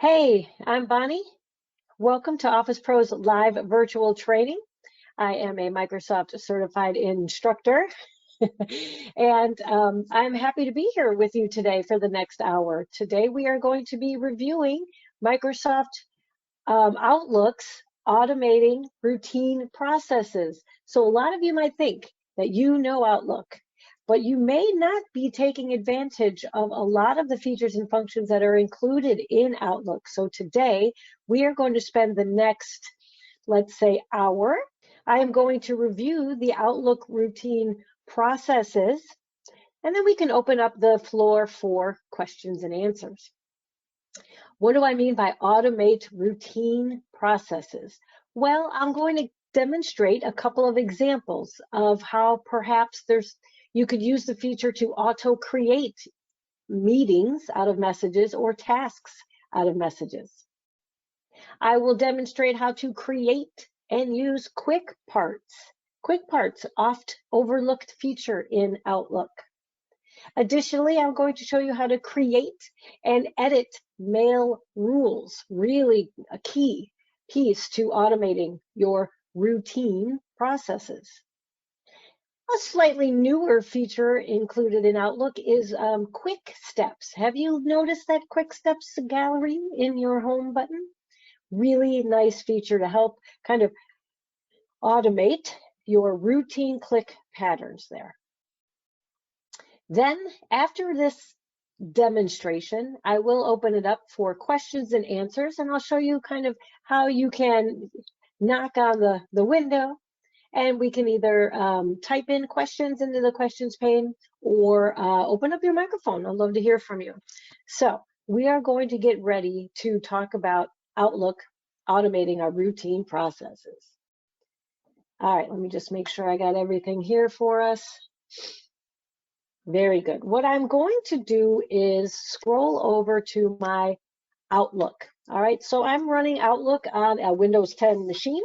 Hey, I'm Bonnie. Welcome to OfficePro's live virtual training. I am a Microsoft certified instructor, and I'm happy to be here with you today for the next hour. Today we are going to be reviewing Microsoft Outlook's automating routine processes. So a lot of you might think that you know Outlook, but you may not be taking advantage of a lot of the features and functions that are included in Outlook. So today we are going to spend the next, let's say, hour. I am going to review the Outlook routine processes, and then we can open up the floor for questions and answers. What do I mean by automate routine processes? Well, I'm going to demonstrate a couple of examples of how perhaps you could use the feature to auto-create meetings out of messages or tasks out of messages. I will demonstrate how to create and use quick parts. Quick parts, oft overlooked feature in Outlook. Additionally, I'm going to show you how to create and edit mail rules, really a key piece to automating your routine processes. A slightly newer feature included in Outlook is Quick Steps. Have you noticed that Quick Steps gallery in your home button? Really nice feature to help kind of automate your routine click patterns there. Then after this demonstration, I will open it up for questions and answers, and I'll show you kind of how you can knock on the window, and we can either type in questions into the questions pane or open up your microphone. I'd love to hear from you. So we are going to get ready to talk about Outlook automating our routine processes. All right, let me just make sure I got everything here for us. Very good. What I'm going to do is scroll over to my Outlook. All right, so I'm running Outlook on a Windows 10 machine,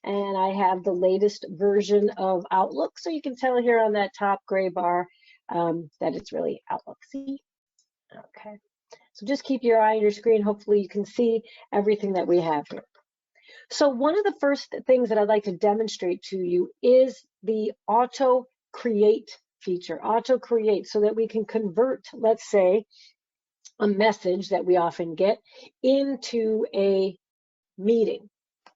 and I have the latest version of Outlook. So you can tell here on that top gray bar that it's really Outlook. See? Okay. So just keep your eye on your screen. Hopefully you can see everything that we have here. So one of the first things that I'd like to demonstrate to you is the auto create feature, auto create, so that we can convert, let's say, a message that we often get into a meeting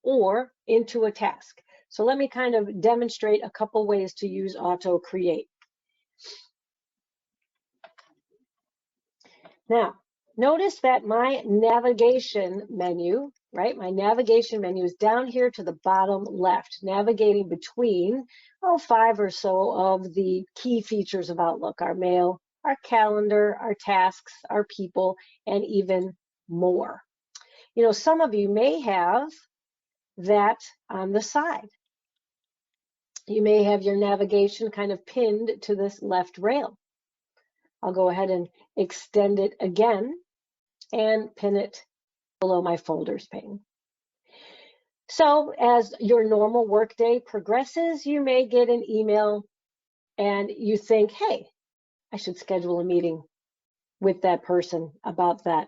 or into a task. So let me kind of demonstrate a couple ways to use auto create. Now, notice that my navigation menu, right? My navigation menu is down here to the bottom left, navigating between, 5 or so of the key features of Outlook, our mail, our calendar, our tasks, our people, and even more. You know, some of you may have that on the side. You may have your navigation kind of pinned to this left rail. I'll go ahead and extend it again and pin it below my folders pane. So as your normal workday progresses, you may get an email and you think, hey, I should schedule a meeting with that person about that.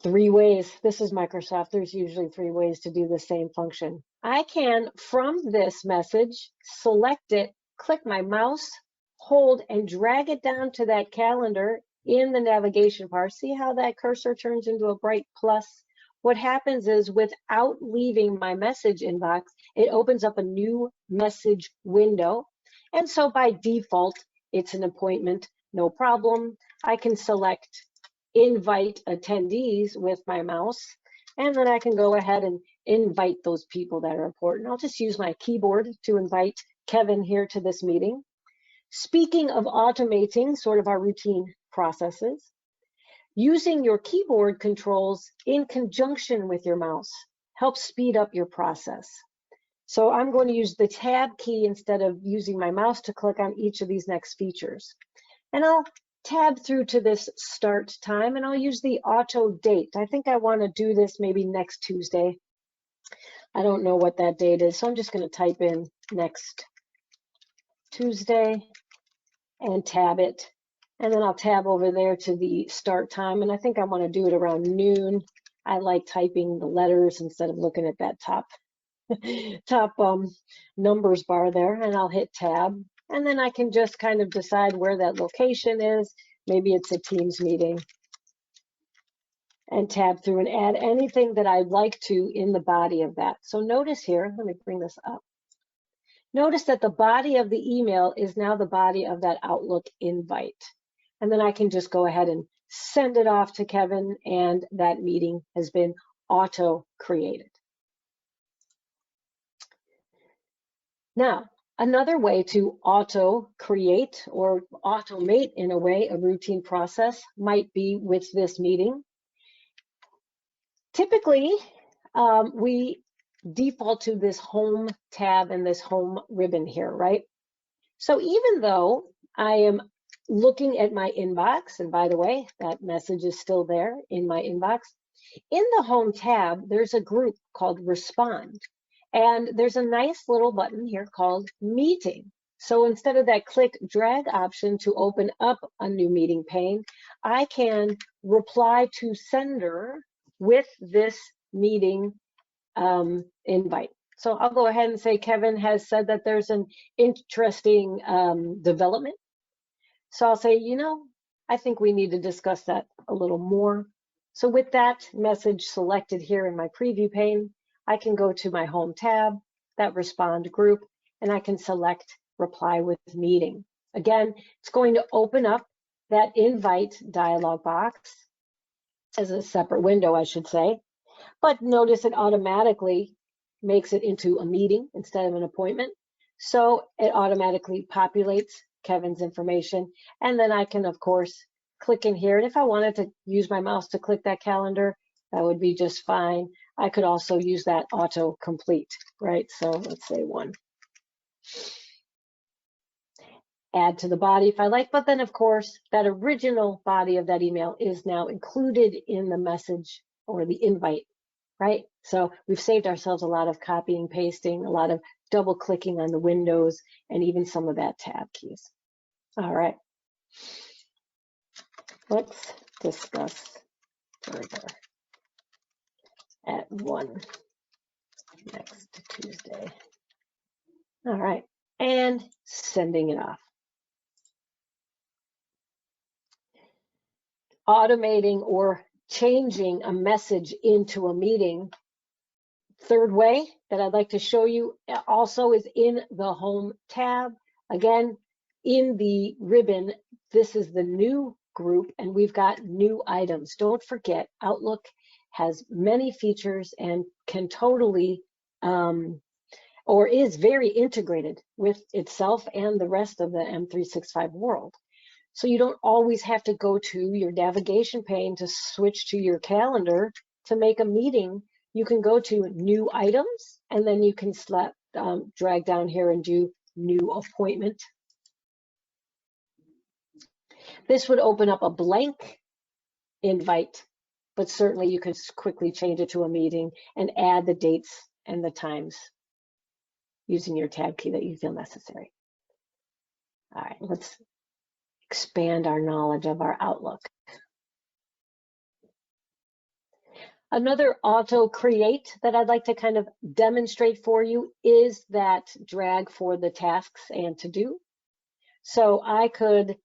3 ways. This is Microsoft. There's usually 3 ways to do the same function. I can, from this message, select it, click my mouse, hold, and drag it down to that calendar in the navigation bar. See how that cursor turns into a bright plus? What happens is, without leaving my message inbox, it opens up a new message window. And so by default, it's an appointment, no problem. I can select invite attendees with my mouse, and then I can go ahead and invite those people that are important. I'll just use my keyboard to invite Kevin here to this meeting. Speaking of automating sort of our routine processes, using your keyboard controls in conjunction with your mouse helps speed up your process. So I'm going to use the tab key instead of using my mouse to click on each of these next features. And I'll tab through to this start time, and I'll use the auto date. I think I want to do this maybe next Tuesday. I don't know what that date is, so I'm just going to type in next Tuesday and tab it. And then I'll tab over there to the start time. And I think I want to do it around noon. I like typing the letters instead of looking at that top numbers bar there. And I'll hit tab. And then I can just kind of decide where that location is. Maybe it's a Teams meeting. And tab through and add anything that I'd like to in the body of that. So notice here, let me bring this up. Notice that the body of the email is now the body of that Outlook invite. And then I can just go ahead and send it off to Kevin, and that meeting has been auto-created. Now, another way to auto-create or automate, in a way, a routine process might be with this meeting. Typically, we default to this home tab and this home ribbon here, right? So even though I am looking at my inbox, and by the way, that message is still there in my inbox, in the home tab, there's a group called Respond. And there's a nice little button here called Meeting. So instead of that click drag option to open up a new meeting pane, I can reply to sender with this meeting invite. So I'll go ahead and say Kevin has said that there's an interesting development. So I'll say, you know, I think we need to discuss that a little more. So with that message selected here in my preview pane, I can go to my home tab, that respond group, and I can select reply with meeting. Again, it's going to open up that invite dialog box as a separate window, I should say. But notice it automatically makes it into a meeting instead of an appointment. So it automatically populates Kevin's information. And then I can, of course, click in here. And if I wanted to use my mouse to click that calendar, that would be just fine. I could also use that auto complete, right? So let's say 1. Add to the body if I like, but then of course, that original body of that email is now included in the message or the invite, right? So we've saved ourselves a lot of copying, pasting, a lot of double clicking on the windows, and even some of that tab keys. All right, let's discuss further at 1 next Tuesday. All right, and sending it off. Automating or changing a message into a meeting. Third way that I'd like to show you also is in the home tab. Again, in the ribbon, this is the new group and we've got new items. Don't forget, Outlook has many features and can totally, or is very integrated with itself and the rest of the M365 world. So you don't always have to go to your navigation pane to switch to your calendar to make a meeting. You can go to new items and then you can drag down here and do new appointment. This would open up a blank invite, but certainly you can quickly change it to a meeting and add the dates and the times using your tab key that you feel necessary. All right, let's expand our knowledge of our Outlook. Another auto create that I'd like to kind of demonstrate for you is that drag for the tasks and to do. So I could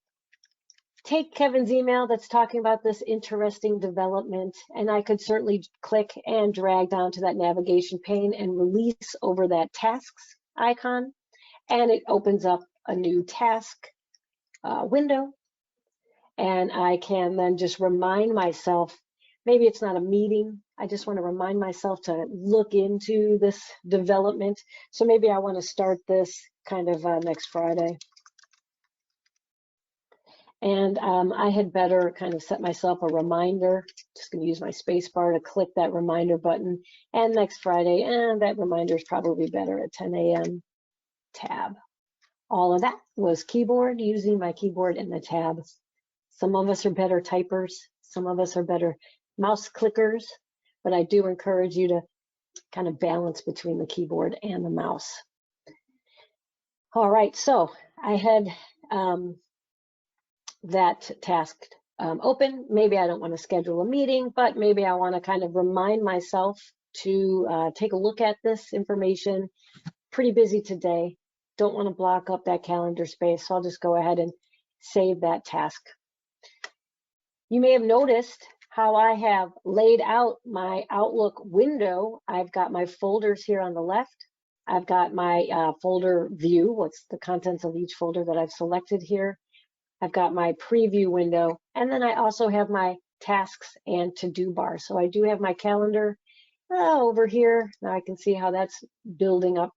take Kevin's email that's talking about this interesting development, and I could certainly click and drag down to that navigation pane and release over that tasks icon, and it opens up a new task window. And I can then just remind myself, maybe it's not a meeting, I just want to remind myself to look into this development. So maybe I want to start this kind of next Friday. And I had better kind of set myself a reminder. Just going to use my space bar to click that reminder button. And next Friday, and that reminder is probably better at 10 a.m. tab. All of that was keyboard, using my keyboard in the tab. Some of us are better typers. Some of us are better mouse clickers. But I do encourage you to kind of balance between the keyboard and the mouse. All right, so I had that task open. Maybe I don't want to schedule a meeting, but maybe I want to kind of remind myself to take a look at this information. Pretty busy today. Don't want to block up that calendar space, so I'll just go ahead and save that task. You may have noticed how I have laid out my Outlook window. I've got my folders here on the left. I've got my folder view, what's the contents of each folder that I've selected here. I've got my preview window, and then I also have my tasks and to-do bar. So I do have my calendar over here. Now I can see how that's building up.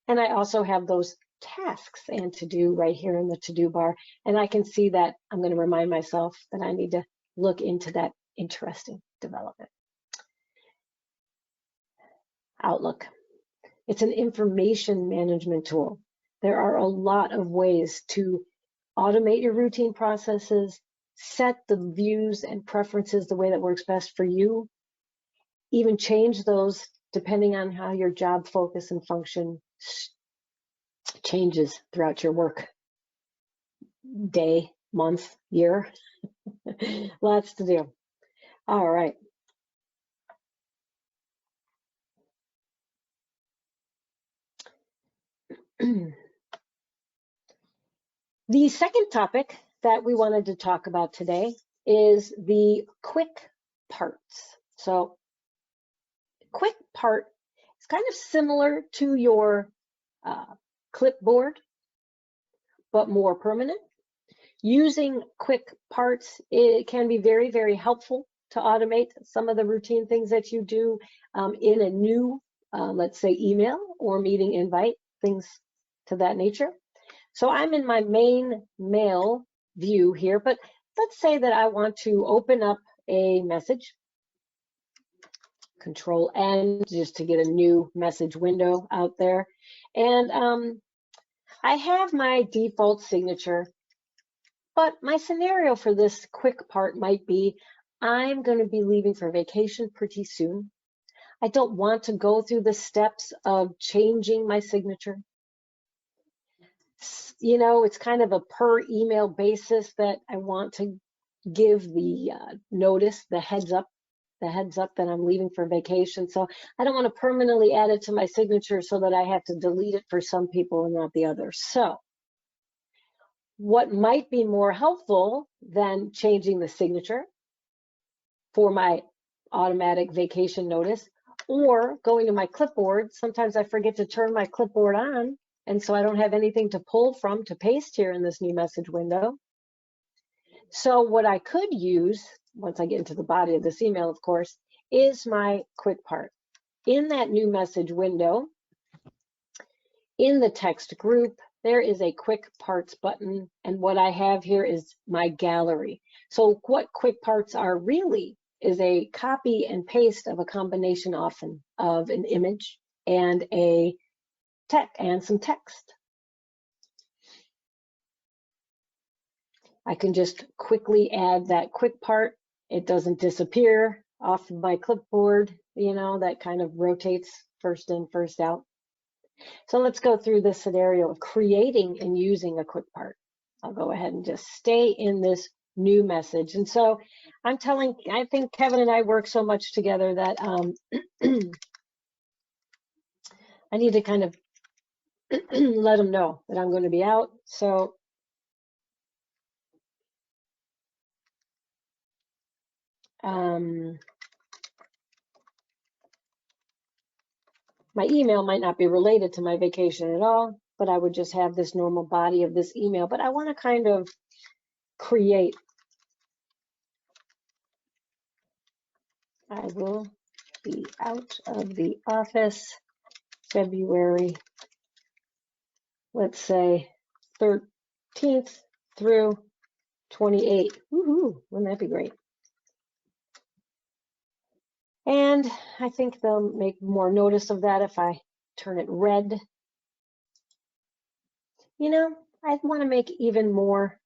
And I also have those tasks and to-do right here in the to-do bar. And I can see that I'm going to remind myself that I need to look into that interesting development. Outlook. It's an information management tool. There are a lot of ways to automate your routine processes, set the views and preferences the way that works best for you, even change those depending on how your job focus and function changes throughout your work day, month, year. Lots to do. All right. The second topic that we wanted to talk about today is the quick parts. So quick part is kind of similar to your clipboard, but more permanent. Using quick parts, it can be very, very helpful to automate some of the routine things that you do in a new, let's say, email or meeting invite, things to that nature. So I'm in my main mail view here, but let's say that I want to open up a message. Control N just to get a new message window out there. And I have my default signature, but my scenario for this quick part might be I'm going to be leaving for vacation pretty soon. I don't want to go through the steps of changing my signature. You know, it's kind of a per email basis that I want to give the notice, the heads up that I'm leaving for vacation. So I don't want to permanently add it to my signature so that I have to delete it for some people and not the others. So what might be more helpful than changing the signature for my automatic vacation notice or going to my clipboard? Sometimes I forget to turn my clipboard on, and so I don't have anything to pull from to paste here in this new message window. So what I could use, once I get into the body of this email, of course, is my quick part. In that new message window, in the text group, there is a quick parts button, and what I have here is my gallery. So what quick parts are really is a copy and paste of a combination often of an image and a text and some text. I can just quickly add that quick part. It doesn't disappear off of my clipboard, you know, that kind of rotates first in, first out. So let's go through this scenario of creating and using a quick part. I'll go ahead and just stay in this new message. And so I think Kevin and I work so much together that I need to kind of let him know that I'm going to be out. So my email might not be related to my vacation at all, but I would just have this normal body of this email. But I want to kind of create. I will be out of the office February, let's say 13th through 28th. Woohoo, wouldn't that be great? And I think they'll make more notice of that if I turn it red. You know, I want to make even more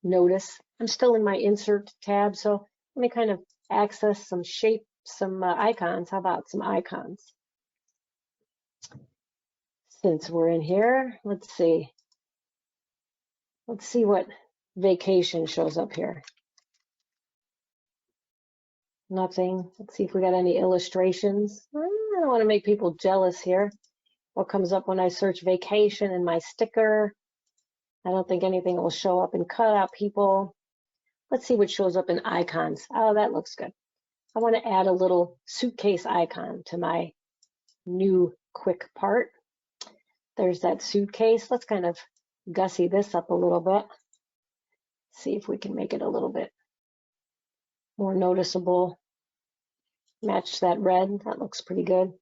notice. I'm still in my insert tab, so let me kind of access some shape, some icons. How about some icons? Since we're in here, let's see what vacation shows up here? Nothing. Let's see if we got any illustrations. I don't want to make people jealous here. What comes up when I search vacation in my sticker? I don't think anything will show up in cutout people. Let's see what shows up in icons. Oh, that looks good. I want to add a little suitcase icon to my new quick part. There's that suitcase. Let's kind of gussy this up a little bit. See if we can make it a little bit more noticeable. Match that red. That looks pretty good.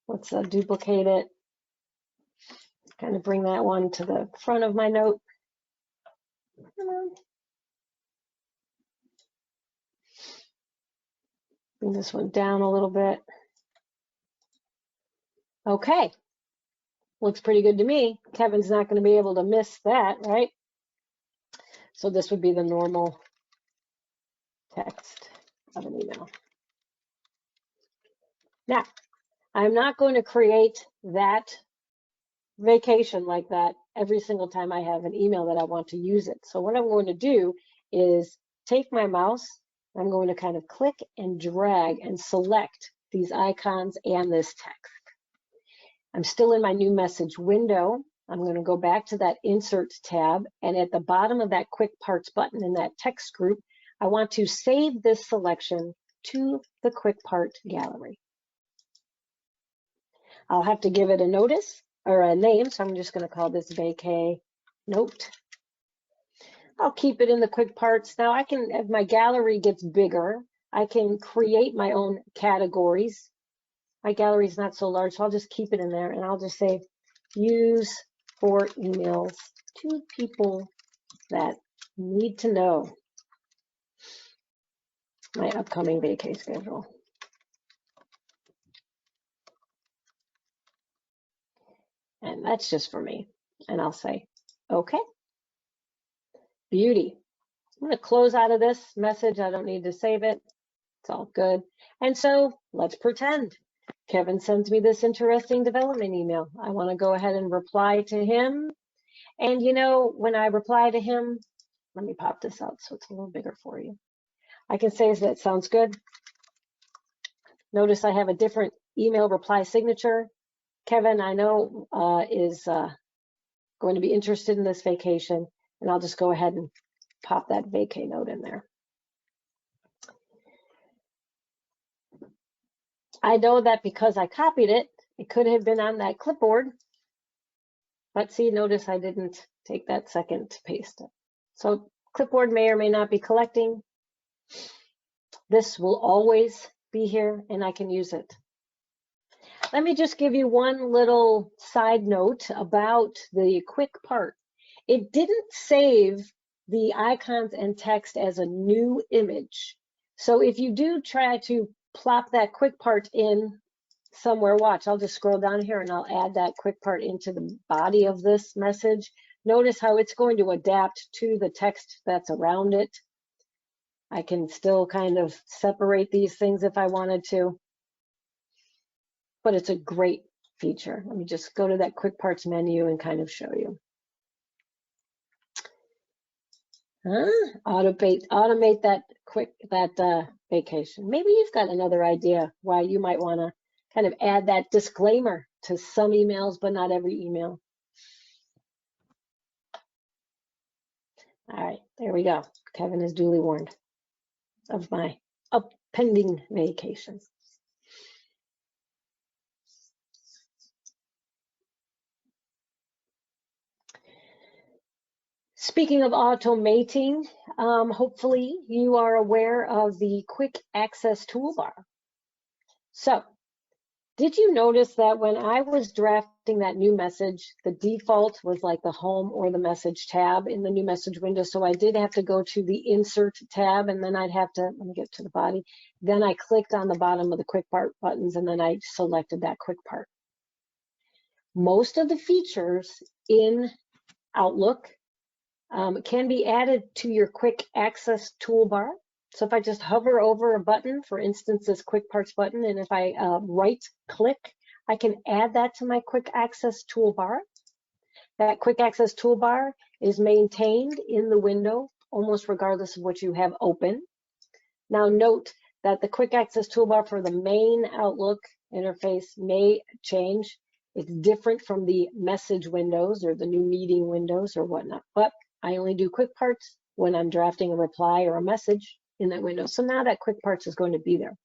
Let's duplicate it. Kind of bring that one to the front of my note. Bring this one down a little bit. Okay. Looks pretty good to me. Kevin's not going to be able to miss that, right? So this would be the normal text of an email. Now, I'm not going to create that vacation like that every single time I have an email that I want to use it. So what I'm going to do is take my mouse, I'm going to kind of click and drag and select these icons and this text. I'm still in my new message window. I'm going to go back to that Insert tab, and at the bottom of that Quick Parts button in that text group, I want to save this selection to the Quick Part gallery. I'll have to give it a notice or a name, so I'm just going to call this vacay note. I'll keep it in the Quick Parts. Now I can, as my gallery gets bigger, I can create my own categories. My gallery is not so large, so I'll just keep it in there, and I'll just say use for emails to people that need to know my upcoming vacay schedule. And that's just for me. And I'll say, okay. Beauty. I'm going to close out of this message. I don't need to save it. It's all good. And so let's pretend. Kevin sends me this interesting development email. I want to go ahead and reply to him. And you know, when I reply to him, let me pop this out so it's a little bigger for you. I can say that sounds good. Notice I have a different email reply signature. Kevin, I know, is going to be interested in this vacation, and I'll just go ahead and pop that vacay note in there. I know that because I copied it, it could have been on that clipboard, but see, notice I didn't take that second to paste it. So clipboard may or may not be collecting. This will always be here, and I can use it. Let me just give you one little side note about the quick part. It didn't save the icons and text as a new image. So if you do try to plop that quick part in somewhere, watch, I'll just scroll down here and I'll add that quick part into the body of this message. Notice how it's going to adapt to the text that's around it. I can still kind of separate these things if I wanted to, but it's a great feature. Let me just go to that quick parts menu and kind of show you. Automate that vacation. Maybe you've got another idea why you might want to kind of add that disclaimer to some emails, but not every email. All right, there we go. Kevin is duly warned of my pending vacation. Speaking of automating, hopefully you are aware of the quick access toolbar. So, did you notice that when I was drafting that new message, the default was like the home or the message tab in the new message window? So I did have to go to the insert tab, and then I'd have to, let me get to the body. Then I clicked on the bottom of the quick part buttons, and then I selected that quick part. Most of the features in Outlook can be added to your quick access toolbar. So if I just hover over a button, for instance, this quick parts button, and if I right click, I can add that to my quick access toolbar. That quick access toolbar is maintained in the window almost regardless of what you have open. Now note that the quick access toolbar for the main Outlook interface may change. It's different from the message windows or the new meeting windows or whatnot, but I only do quick parts when I'm drafting a reply or a message in that window. So now that quick parts is going to be there.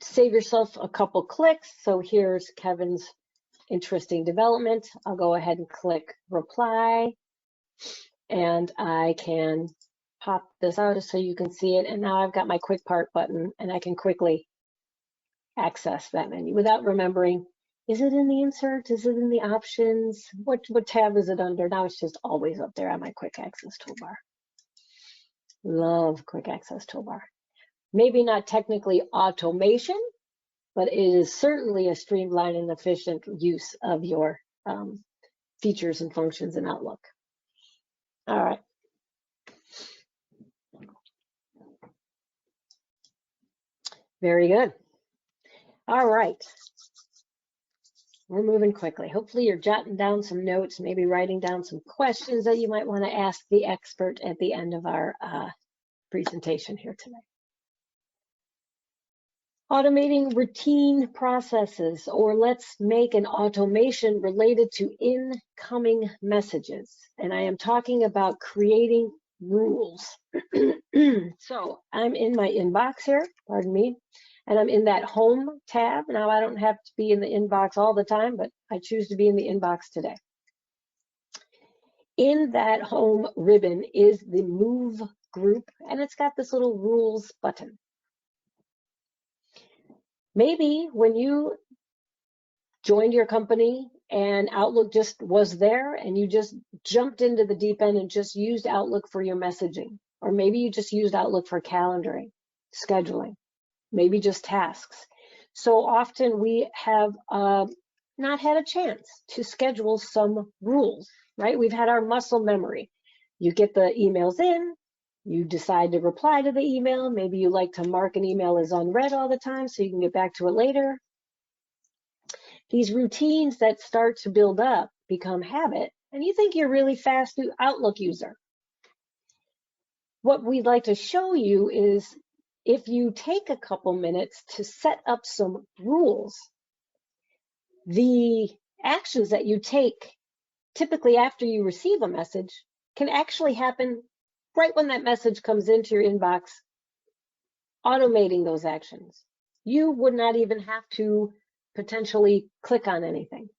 Save yourself a couple clicks. So here's Kevin's interesting development. I'll go ahead and click reply, and I can pop this out so you can see it. And now I've got my quick part button, and I can quickly access that menu without remembering, is it in the insert? Is it in the options? What tab is it under? Now it's just always up there on my quick access toolbar. Love quick access toolbar. Maybe not technically automation, but it is certainly a streamlined and efficient use of your features and functions in Outlook. All right. Very good. All right. We're moving quickly. Hopefully you're jotting down some notes, maybe writing down some questions that you might want to ask the expert at the end of our presentation here today. Automating routine processes, or let's make an automation related to incoming messages. And I am talking about creating rules. So I'm in my inbox here, pardon me, and I'm in that home tab. Now I don't have to be in the inbox all the time, but I choose to be in the inbox today. In that home ribbon is the move group, and it's got this little rules button. Maybe when you joined your company and Outlook just was there and you just jumped into the deep end and just used Outlook for your messaging, or maybe you just used Outlook for calendaring, scheduling, maybe just tasks. So often we have not had a chance to schedule some rules, right? We've had our muscle memory. You get the emails in, you decide to reply to the email. Maybe you like to mark an email as unread all the time so you can get back to it later. These routines that start to build up become habit, and you think you're a really fast Outlook user. What we'd like to show you is if you take a couple minutes to set up some rules, the actions that you take typically after you receive a message can actually happen right when that message comes into your inbox, automating those actions. You would not even have to potentially click on anything.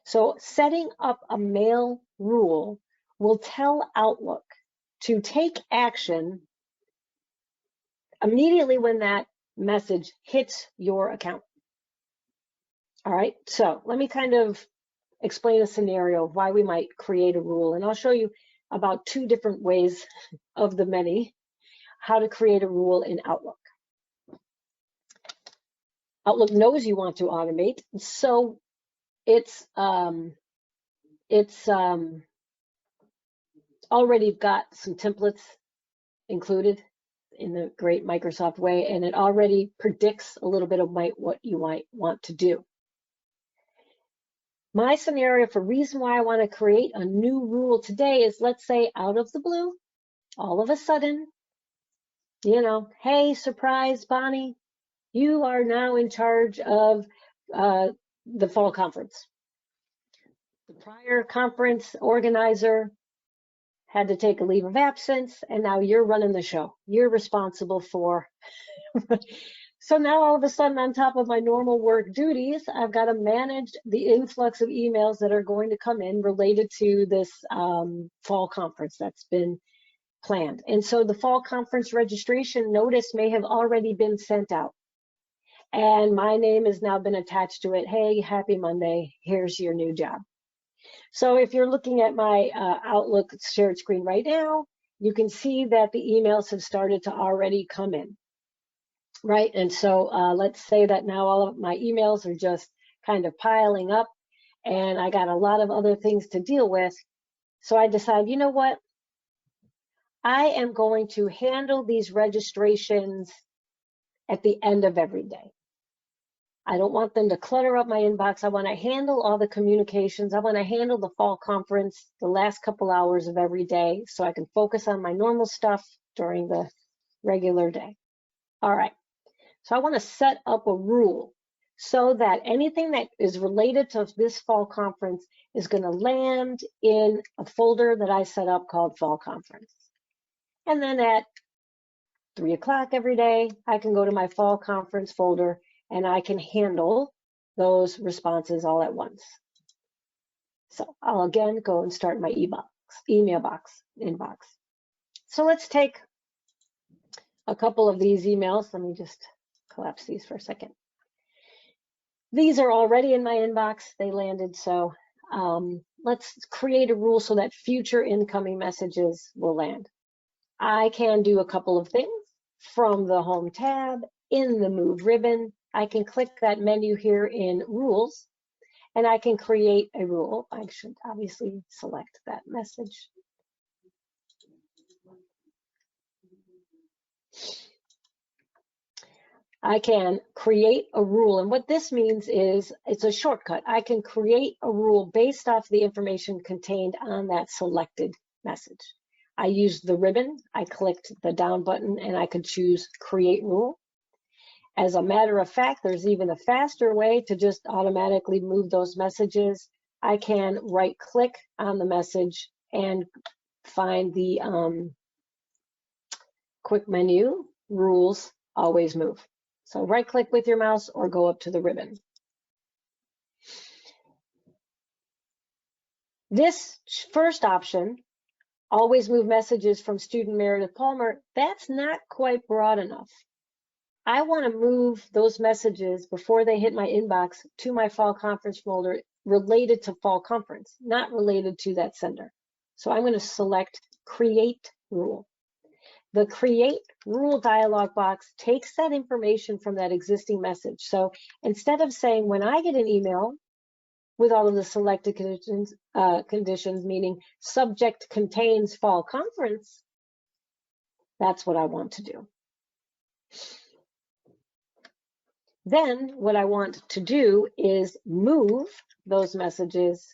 So setting up a mail rule will tell Outlook to take action immediately when that message hits your account. All right, so let me kind of explain a scenario of why we might create a rule, and I'll show you about 2 different ways of the many how to create a rule in Outlook. Outlook knows you want to automate, so it's already got some templates included in the great Microsoft way, and it already predicts a little bit of what you might want to do. My scenario for reason why I want to create a new rule today is, let's say out of the blue, all of a sudden, you know, hey, surprise, Bonnie, you are now in charge of the fall conference. The prior conference organizer had to take a leave of absence, and now you're running the show. You're responsible for. So now all of a sudden, on top of my normal work duties, I've got to manage the influx of emails that are going to come in related to this fall conference that's been planned. And so the fall conference registration notice may have already been sent out. And my name has now been attached to it. Hey, happy Monday. Here's your new job. So if you're looking at my Outlook shared screen right now, you can see that the emails have started to already come in. Right, and so let's say that now all of my emails are just kind of piling up and I got a lot of other things to deal with. So I decide, you know what? I am going to handle these registrations at the end of every day. I don't want them to clutter up my inbox. I want to handle all the communications. I want to handle the fall conference the last couple hours of every day so I can focus on my normal stuff during the regular day. All right, so I want to set up a rule so that anything that is related to this fall conference is going to land in a folder that I set up called Fall Conference. And then at 3 o'clock every day, I can go to my Fall Conference folder and I can handle those responses all at once. So I'll again go and start my email inbox. So let's take a couple of these emails. Let me just collapse these for a second. These are already in my inbox. They landed, so let's create a rule so that future incoming messages will land. I can do a couple of things. From the Home tab, in the Move ribbon, I can click that menu here in Rules, and I can create a rule. I should obviously select that message. I can create a rule, and what this means is it's a shortcut. I can create a rule based off the information contained on that selected message. I used the ribbon, I clicked the down button, and I could choose Create Rule. As a matter of fact, there's even a faster way to just automatically move those messages. I can right-click on the message and find the quick menu, Rules, Always Move. So right-click with your mouse or go up to the ribbon. This first option, Always Move Messages from Student Meredith Palmer, that's not quite broad enough. I want to move those messages before they hit my inbox to my Fall Conference folder related to Fall Conference, not related to that sender. So I'm going to select Create Rule. The Create Rule dialog box takes that information from that existing message. So instead of saying when I get an email with all of the selected conditions, meaning subject contains Fall Conference, that's what I want to do. Then what I want to do is move those messages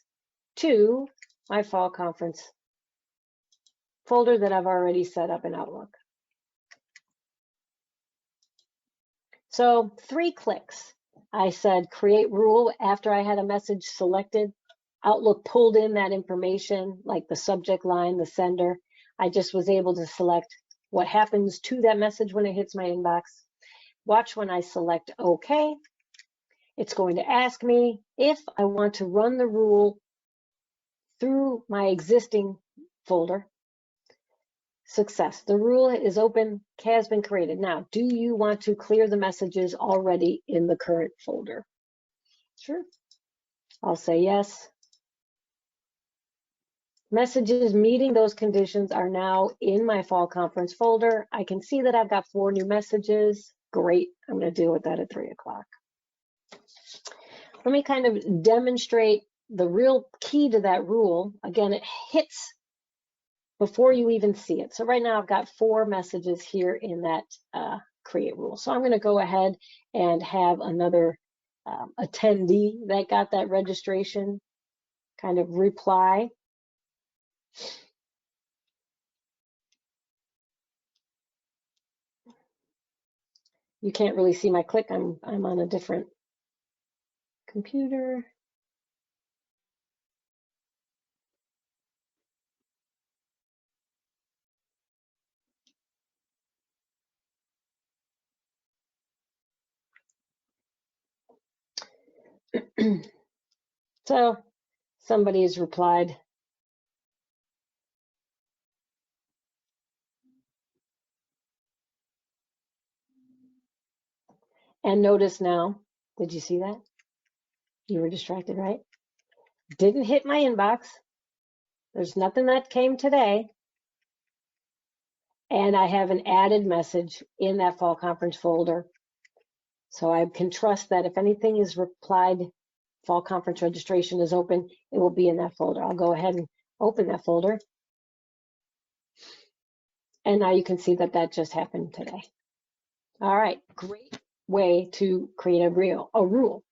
to my Fall Conference folder that I've already set up in Outlook. So 3 clicks. I said create rule after I had a message selected. Outlook pulled in that information like the subject line, the sender. I just was able to select what happens to that message when it hits my inbox. Watch when I select OK. It's going to ask me if I want to run the rule through my existing folder. Success. The rule is open, has been created. Now, do you want to clear the messages already in the current folder? Sure. I'll say yes. Messages meeting those conditions are now in my Fall Conference folder. I can see that I've got 4 new messages. Great. I'm going to deal with that at 3 o'clock. Let me kind of demonstrate the real key to that rule. Again, it hits before you even see it. So right now I've got 4 messages here in that create rule. So I'm going to go ahead and have another attendee that got that registration kind of reply. You can't really see my click. I'm on a different computer. So somebody has replied. And notice now, did you see that? You were distracted, right? Didn't hit my inbox. There's nothing that came today. And I have an added message in that Fall Conference folder. So I can trust that if anything is replied, Fall Conference registration is open, it will be in that folder. I'll go ahead and open that folder. And now you can see that that just happened today. All right, great. way to create a rule.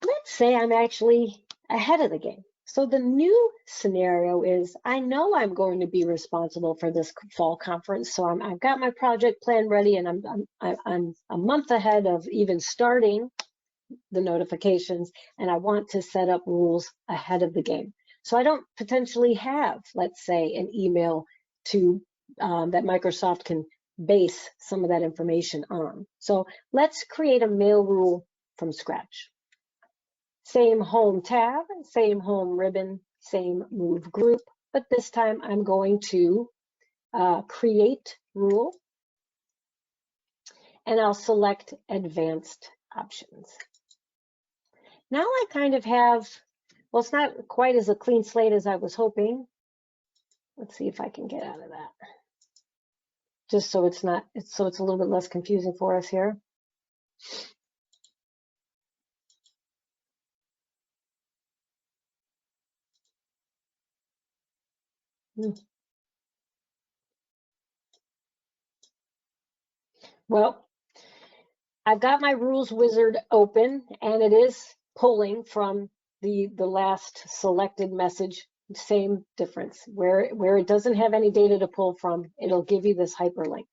Let's say I'm actually ahead of the game. So the new scenario is, I know I'm going to be responsible for this fall conference, so I've got my project plan ready, and I'm a month ahead of even starting the notifications, and I want to set up rules ahead of the game. So I don't potentially have, let's say, an email to that Microsoft can base some of that information on. So let's create a mail rule from scratch. Same home tab, same home ribbon, same move group, but this time I'm going to create rule, and I'll select advanced options. Now I kind of have, well, it's not quite as a clean slate as I was hoping. Let's see if I can get out of that. Just so it's not, so it's a little bit less confusing for us here. Well, I've got my rules wizard open, and it is pulling from the last selected message. Same difference. Where it doesn't have any data to pull from, it'll give you this hyperlink.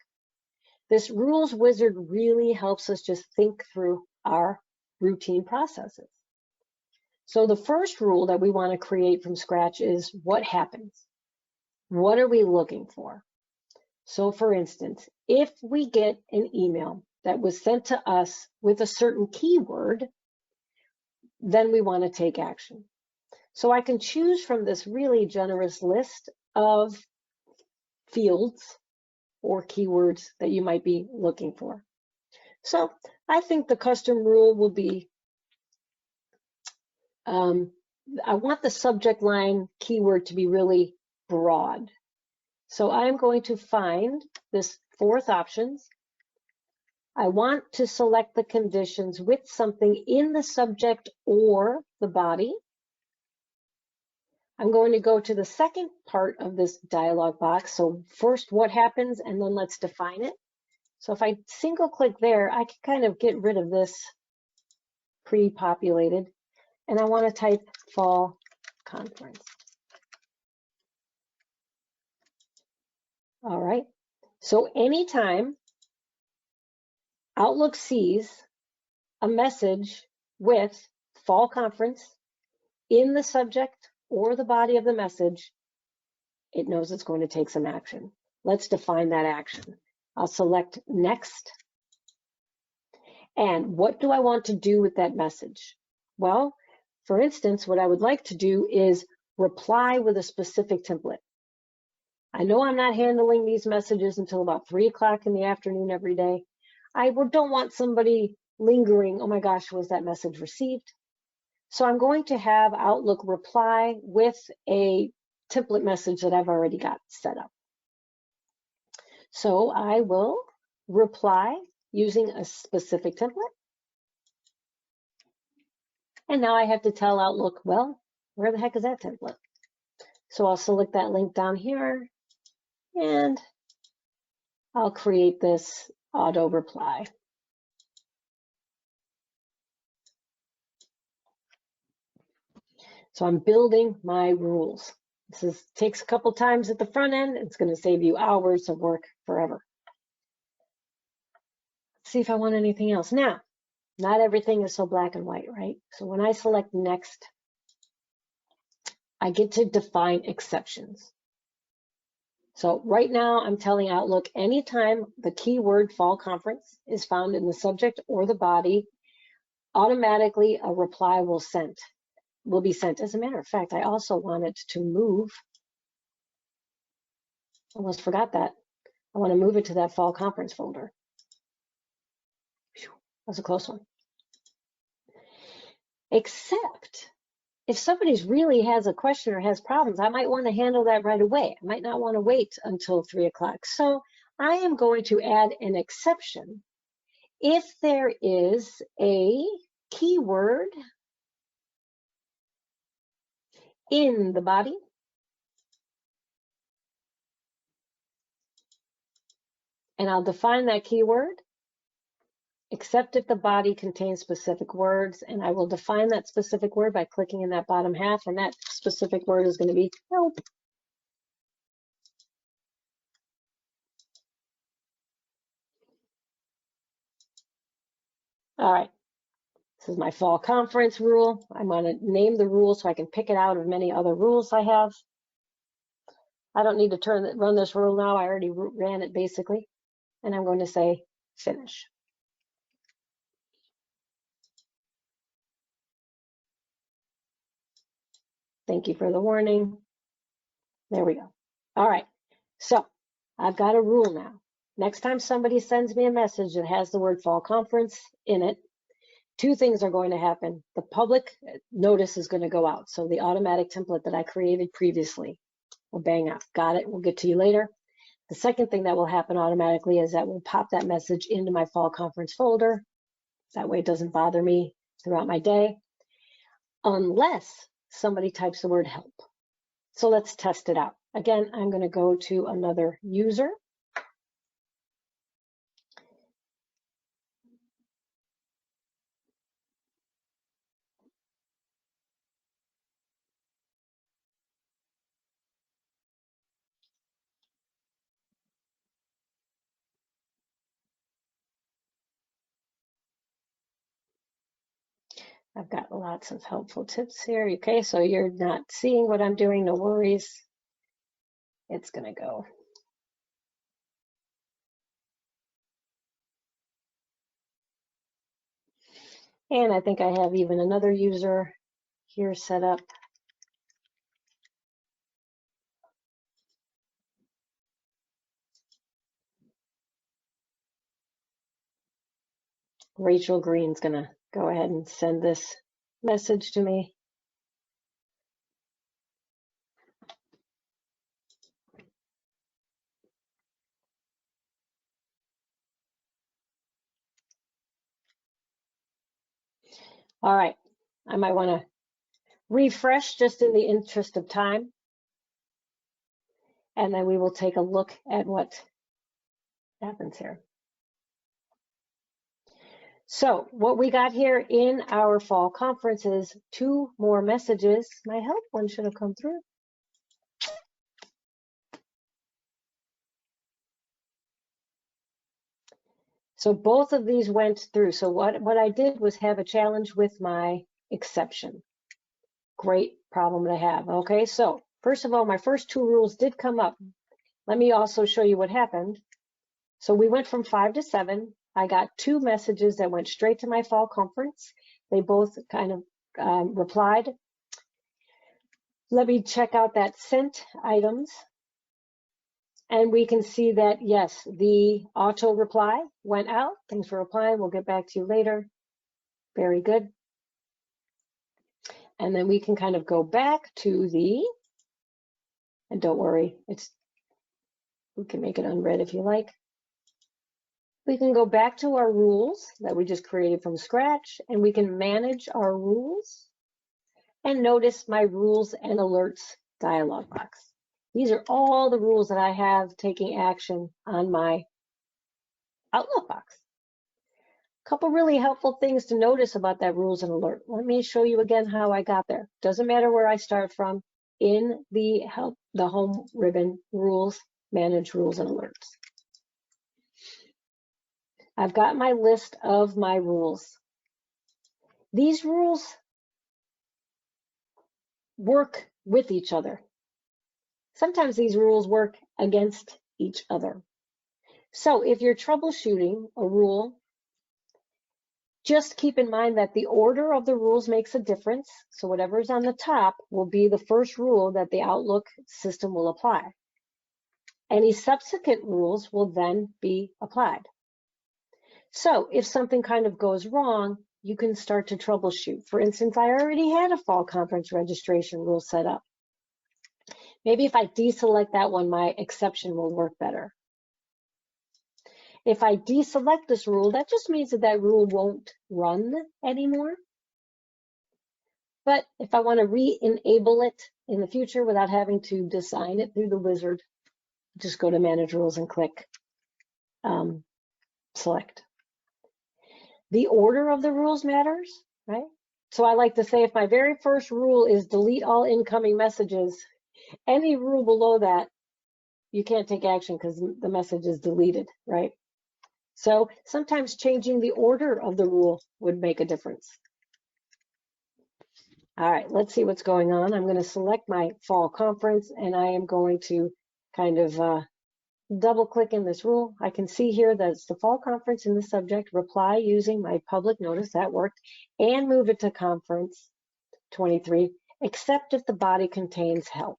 This rules wizard really helps us just think through our routine processes. So the first rule that we want to create from scratch is what happens? What are we looking for? So for instance, if we get an email that was sent to us with a certain keyword, then we want to take action. So I can choose from this really generous list of fields or keywords that you might be looking for. So I think the custom rule will be, I want the subject line keyword to be really broad. So I'm going to find this fourth options. I want to select the conditions with something in the subject or the body. I'm going to go to the second part of this dialog box. So first, what happens, and then let's define it. So if I single click there, I can kind of get rid of this pre-populated, and I want to type fall conference. All right. So anytime Outlook sees a message with fall conference in the subject or the body of the message, it knows it's going to take some action. Let's define that action. I'll select next. And what do I want to do with that message? Well, for instance, what I would like to do is reply with a specific template. I know I'm not handling these messages until about 3 o'clock in the afternoon every day. I don't want somebody lingering, oh my gosh, was that message received? So I'm going to have Outlook reply with a template message that I've already got set up. So I will reply using a specific template. And now I have to tell Outlook, well, where the heck is that template? So I'll select that link down here, and I'll create this auto reply. So I'm building my rules. This takes a couple times at the front end. It's going to save you hours of work forever. Let's see if I want anything else. Now, not everything is so black and white, right? So when I select next, I get to define exceptions. So right now I'm telling Outlook anytime the keyword fall conference is found in the subject or the body, automatically a reply will be sent. As a matter of fact, I also want it to move. Almost forgot that. I want to move it to that fall conference folder. Whew, that was a close one. Except if somebody really has a question or has problems, I might want to handle that right away. I might not want to wait until 3 o'clock. So I am going to add an exception if there is a keyword in the body and I'll define that keyword, except if the body contains specific words, and I will define that specific word by clicking in that bottom half, and that specific word is going to be help. All right, this is my fall conference rule. I'm going to name the rule so I can pick it out of many other rules I have. I don't need to run this rule now. I already ran it basically. And I'm going to say finish. Thank you for the warning. There we go. All right, so I've got a rule now. Next time somebody sends me a message that has the word fall conference in it, two things are going to happen. The public notice is going to go out. So the automatic template that I created previously will bang out. Got it? We'll get to you later. The second thing that will happen automatically is that we'll pop that message into my fall conference folder. That way it doesn't bother me throughout my day, unless somebody types the word help. So let's test it out. Again, I'm going to go to another user. I've got lots of helpful tips here. Okay, so you're not seeing what I'm doing, no worries. It's going to go. And I think I have even another user here set up. Rachel Green's going to go ahead and send this message to me. All right, I might want to refresh just in the interest of time. And then we will take a look at what happens here. So what we got here in our fall conference is 2 more messages. My help one should have come through. So both of these went through. So what I did was have a challenge with my exception. Great problem to have. Okay, so first of all, my first 2 rules did come up. Let me also show you what happened. So we went from 5 to 7. I got 2 messages that went straight to my fall conference. They both kind of replied. Let me check out that sent items. And we can see that, yes, the auto reply went out. Thanks for replying. We'll get back to you later. Very good. And then we can kind of go back to the, and don't worry, we can make it unread if you like. We can go back to our rules that we just created from scratch, and we can manage our rules and notice my rules and alerts dialog box. These are all the rules that I have taking action on my Outlook box. A couple really helpful things to notice about that rules and alert. Let me show you again how I got there. Doesn't matter where I start from. In the home ribbon, rules, manage rules and alerts. I've got my list of my rules. These rules work with each other. Sometimes these rules work against each other. So if you're troubleshooting a rule, just keep in mind that the order of the rules makes a difference. So whatever is on the top will be the first rule that the Outlook system will apply. Any subsequent rules will then be applied. So if something kind of goes wrong, you can start to troubleshoot. For instance, I already had a fall conference registration rule set up. Maybe if I deselect that one, my exception will work better. If I deselect this rule, that just means that that rule won't run anymore. But if I want to re-enable it in the future without having to design it through the wizard, just go to Manage Rules and click select. The order of the rules matters, right? So I like to say if my very first rule is delete all incoming messages, any rule below that, you can't take action because the message is deleted, right? So sometimes changing the order of the rule would make a difference. All right, let's see what's going on. I'm going to select my fall conference and I am going to kind of double click in this rule. I can see here that it's the fall conference in the subject, reply using my public notice, that worked, and move it to conference 23, except if the body contains help.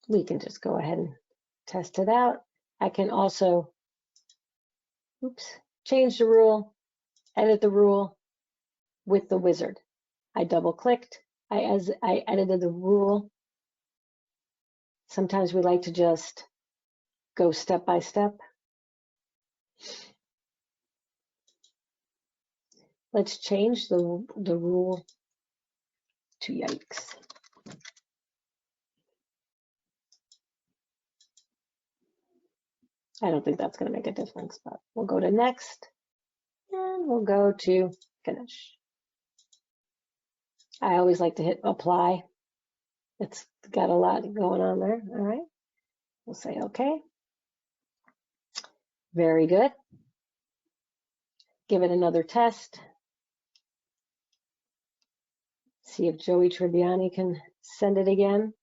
We can just go ahead and test it out. I can also, change the rule, edit the rule with the wizard. I double clicked, I edited the rule. Sometimes we like to just go step by step. Let's change the rule to yikes. I don't think that's going to make a difference, but we'll go to next and we'll go to finish. I always like to hit apply. It's got a lot going on there. All right. We'll say okay. Very good. Give it another test. See if Joey Tribbiani can send it again.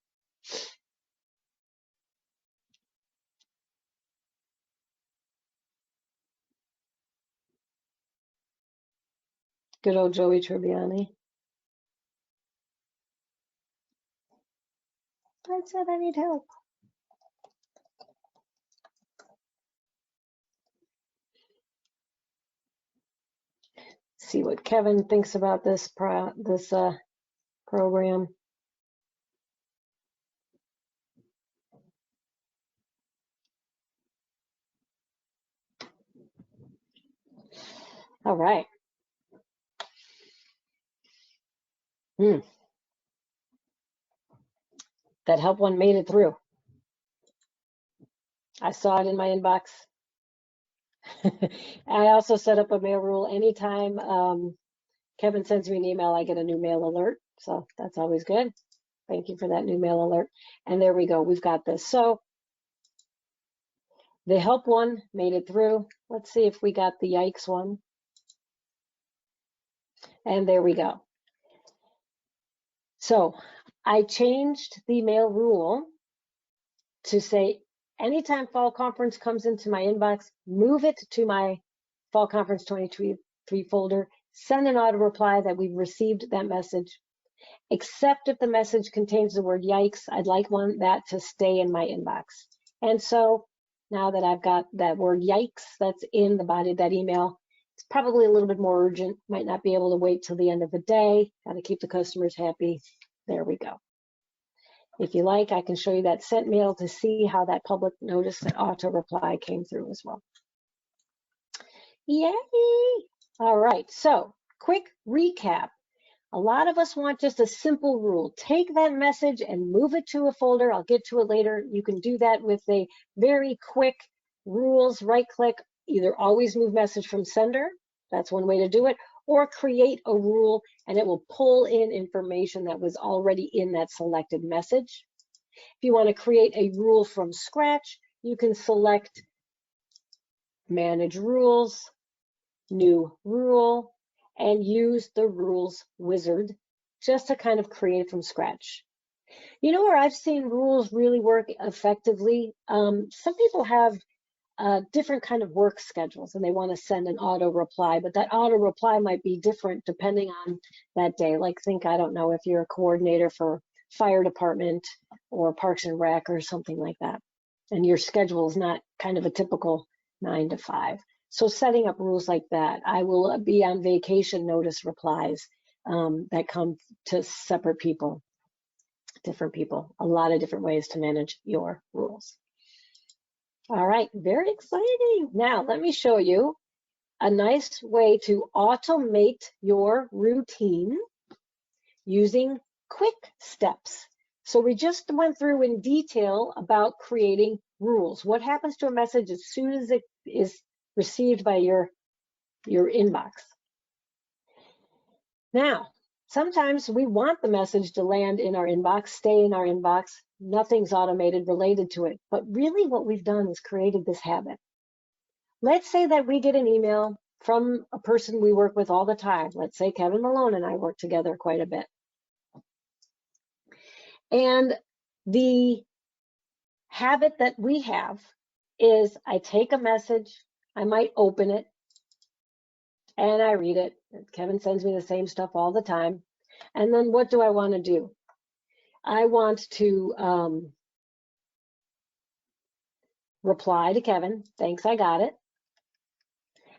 Good old Joey Tribbiani. I said I need help. See what Kevin thinks about this program. All right. That help one made it through. I saw it in my inbox. I also set up a mail rule. Anytime Kevin sends me an email, I get a new mail alert. So that's always good. Thank you for that new mail alert. And there we go. We've got this. So the help one made it through. Let's see if we got the yikes one. And there we go. So I changed the mail rule to say anytime fall conference comes into my inbox, move it to my fall conference 23 folder, send an auto reply that we've received that message, except if the message contains the word yikes, I'd like that to stay in my inbox. And so now that I've got that word yikes that's in the body of that email, it's probably a little bit more urgent, might not be able to wait till the end of the day, got to keep the customers happy. There we go. If you like, I can show you that sent mail to see how that public notice, that auto reply came through as well. Yay! All right, so quick recap. A lot of us want just a simple rule. Take that message and move it to a folder. I'll get to it later. You can do that with a very quick rules, right click, either always move message from sender, that's one way to do it, or create a rule and it will pull in information that was already in that selected message. If you want to create a rule from scratch, you can select manage rules, new rule, and use the rules wizard just to kind of create from scratch. You know where I've seen rules really work effectively? Some people have different kind of work schedules and they want to send an auto reply, but that auto reply might be different depending on that day. Like I don't know if you're a coordinator for fire department or Parks and Rec or something like that. And your schedule is not kind of a typical 9 to 5. So setting up rules like that, I will be on vacation notice replies that come to separate people, different people, a lot of different ways to manage your rules. All right, very exciting. Now let me show you a nice way to automate your routine using quick steps. So we just went through in detail about creating rules. What happens to a message as soon as it is received by your inbox? Now, sometimes we want the message to land in our inbox, stay in our inbox. Nothing's automated related to it. But really what we've done is created this habit. Let's say that we get an email from a person we work with all the time. Let's say Kevin Malone and I work together quite a bit. And the habit that we have is I take a message, I might open it, and I read it. Kevin sends me the same stuff all the time. And then what do I want to do? I want to reply to Kevin, thanks, I got it.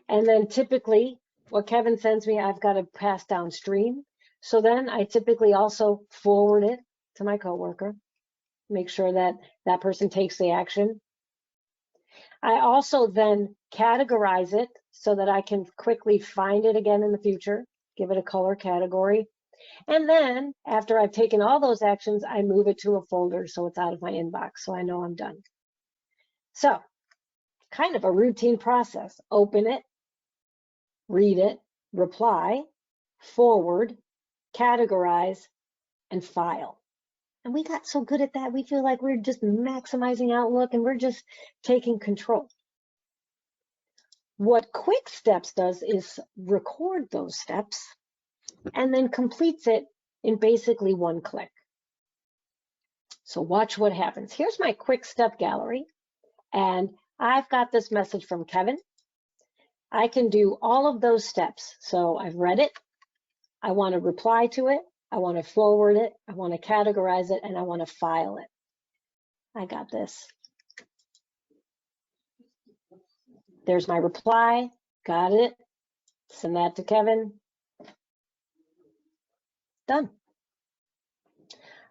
And then typically what Kevin sends me, I've got to pass downstream. So then I typically also forward it to my coworker, make sure that that person takes the action. I also then categorize it so that I can quickly find it again in the future, give it a color category. And then after I've taken all those actions, I move it to a folder so it's out of my inbox so I know I'm done. So kind of a routine process. Open it, read it, reply, forward, categorize, and file. And we got so good at that, we feel like we're just maximizing Outlook and we're just taking control. What Quick Steps does is record those steps and then completes it in basically one click. So watch what happens. Here's my quick step gallery, and I've got this message from Kevin. I can do all of those steps. So I've read it, I want to reply to it, I want to forward it, I want to categorize it, and I want to file it. I got this. There's my reply, got it, send that to Kevin, done.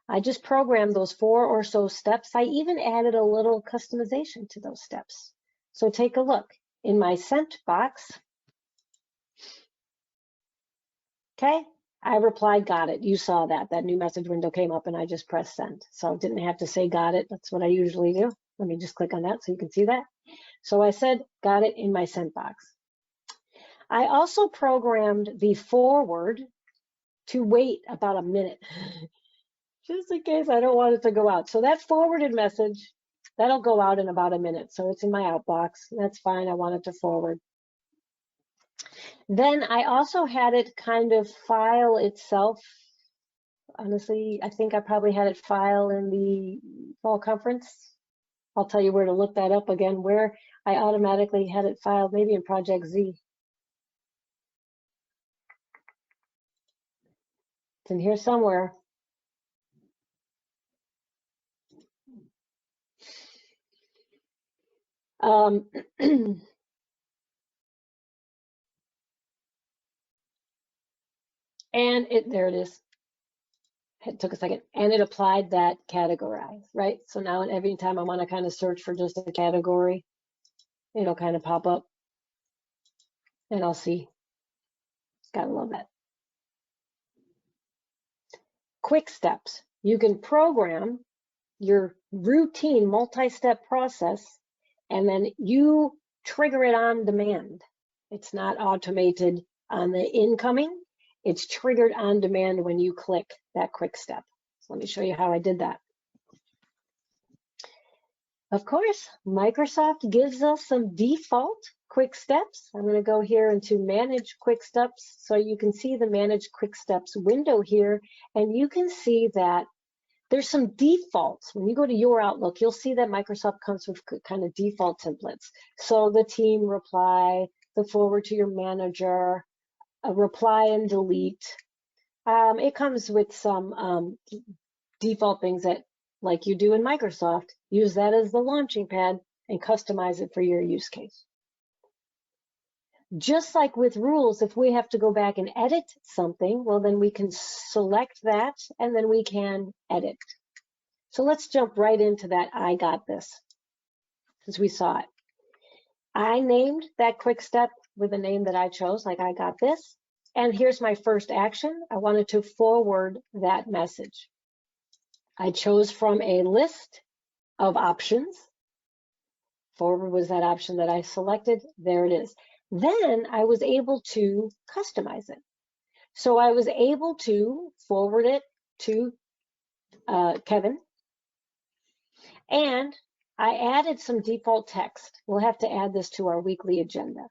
I just programmed those 4 or so steps. I even added a little customization to those steps. So take a look. In my sent box, okay, I replied, got it. You saw that. That new message window came up and I just pressed send. So I didn't have to say got it. That's what I usually do. Let me just click on that so you can see that. So I said got it in my sent box. I also programmed the forward to wait about a minute, just in case I don't want it to go out. So that forwarded message, that'll go out in about a minute. So it's in my outbox. That's fine. I want it to forward. Then I also had it kind of file itself. Honestly, I think I probably had it file in the fall conference. I'll tell you where to look that up again, where I automatically had it filed, maybe in Project Z. It's in here somewhere. And there it is. It took a second, and it applied that categorize, right? So now every time I want to kind of search for just a category, it'll kind of pop up and I'll see. Gotta love that. Quick steps. You can program your routine multi-step process and then you trigger it on demand. It's not automated on the incoming. It's triggered on demand when you click that quick step. So let me show you how I did that. Of course, Microsoft gives us some default quick steps. I'm going to go here into Manage Quick Steps so you can see the Manage Quick Steps window here, and you can see that there's some defaults. When you go to your Outlook, you'll see that Microsoft comes with kind of default templates. So the team reply, the forward to your manager, a reply and delete. It comes with some default things that, like you do in Microsoft, use that as the launching pad and customize it for your use case. Just like with rules, if we have to go back and edit something, well, then we can select that and then we can edit. So let's jump right into that I got this, since we saw it. I named that quick step with a name that I chose, like I got this. And here's my first action. I wanted to forward that message. I chose from a list of options. Forward was that option that I selected. There it is. Then I was able to customize it. So I was able to forward it to Kevin. And I added some default text. We'll have to add this to our weekly agenda.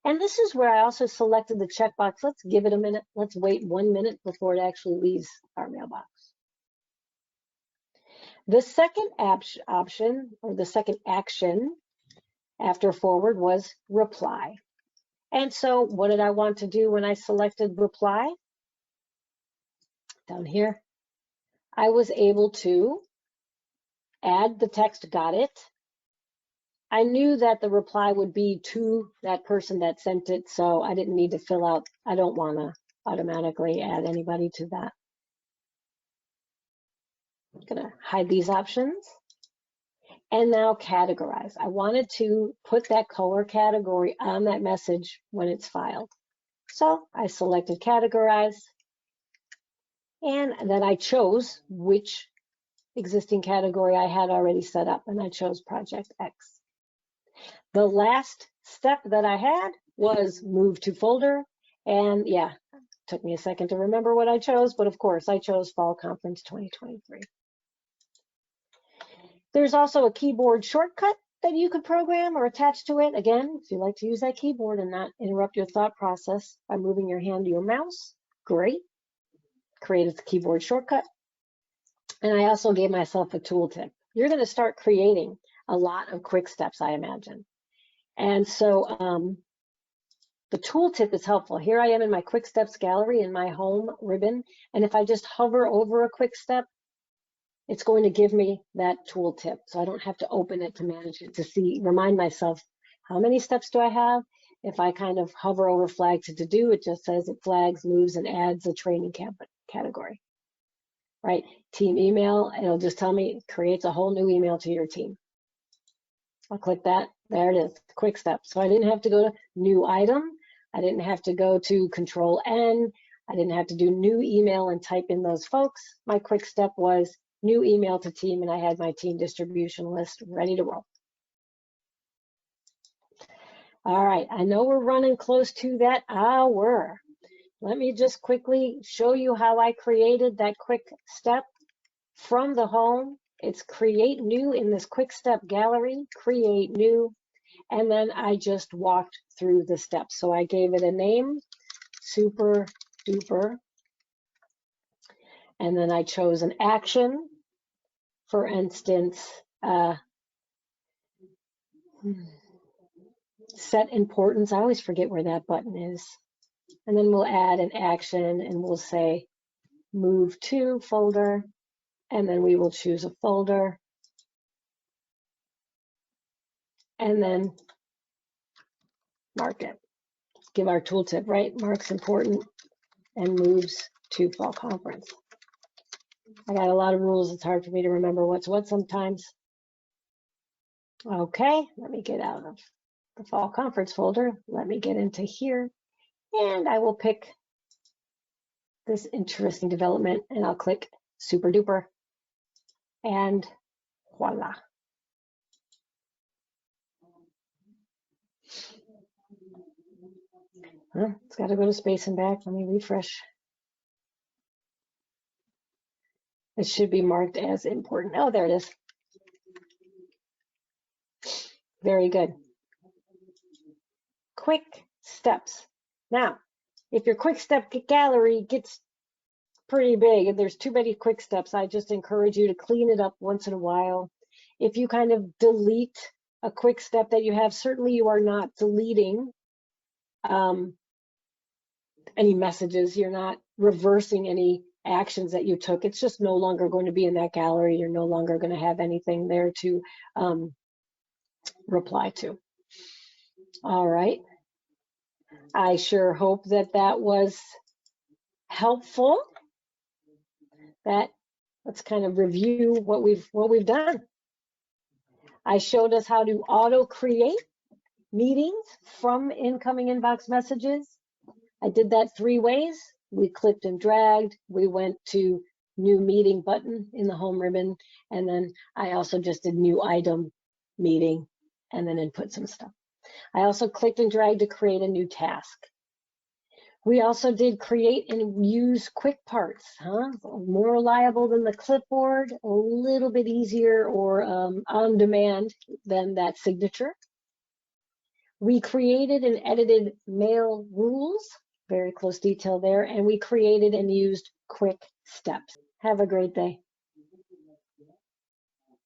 And this is where I also selected the checkbox. Let's give it a minute. Let's wait 1 minute before it actually leaves our mailbox. The second option, or the second action after forward, was reply. And so what did I want to do when I selected reply? Down here, I was able to add the text, got it. I knew that the reply would be to that person that sent it, so I didn't need to fill out. I don't want to automatically add anybody to that. I'm going to hide these options. And now categorize. I wanted to put that color category on that message when it's filed. So I selected categorize, and then I chose which existing category I had already set up, and I chose Project X. The last step that I had was move to folder, and yeah, it took me a second to remember what I chose, but of course I chose Fall Conference 2023. There's also a keyboard shortcut that you could program or attach to it. Again, if you like to use that keyboard and not interrupt your thought process by moving your hand to your mouse, great. Created the keyboard shortcut. And I also gave myself a tooltip. You're going to start creating a lot of quick steps, I imagine. And so the tooltip is helpful. Here I am in my quick steps gallery in my home ribbon. And if I just hover over a quick step, it's going to give me that tooltip. So I don't have to open it to manage it, to see, remind myself, how many steps do I have? If I kind of hover over flag to do, it just says it flags, moves, and adds a training category, right? Team email, it'll just tell me, it creates a whole new email to your team. I'll click that, there it is, quick step. So I didn't have to go to new item. I didn't have to go to Control N. I didn't have to do new email and type in those folks. My quick step was new email to team, and I had my team distribution list ready to roll. All right, I know we're running close to that hour. Let me just quickly show you how I created that quick step from the home. It's create new in this quick step gallery, create new, and then I just walked through the steps. So I gave it a name, super duper, and then I chose an action. For instance, set importance. I always forget where that button is. And then we'll add an action and we'll say move to folder, and then we will choose a folder. And then mark it. Give our tooltip, right? Marks important and moves to fall conference. I got a lot of rules. It's hard for me to remember what's what sometimes. Okay, let me get out of the fall conference folder. Let me get into here, and I will pick this interesting development, and I'll click super duper, and voila. It's got to go to space and back. Let me refresh. It should be marked as important. Oh, there it is. Very good. Quick steps. Now, if your quick step gallery gets pretty big and there's too many quick steps, I just encourage you to clean it up once in a while. If you kind of delete a quick step that you have, certainly you are not deleting any messages. You're not reversing any actions that you took. It's just no longer going to be in that gallery. You're no longer going to have anything there to reply to. All right. I sure hope that that was helpful. Let's kind of review what we've done. I showed us how to auto create meetings from incoming inbox messages. I did that 3 ways. We clicked and dragged. We went to new meeting button in the home ribbon. And then I also just did new item meeting and then input some stuff. I also clicked and dragged to create a new task. We also did create and use quick parts, more reliable than the clipboard, a little bit easier or on demand than that signature. We created and edited mail rules, very close detail there, and we created and used quick steps. Have a great day.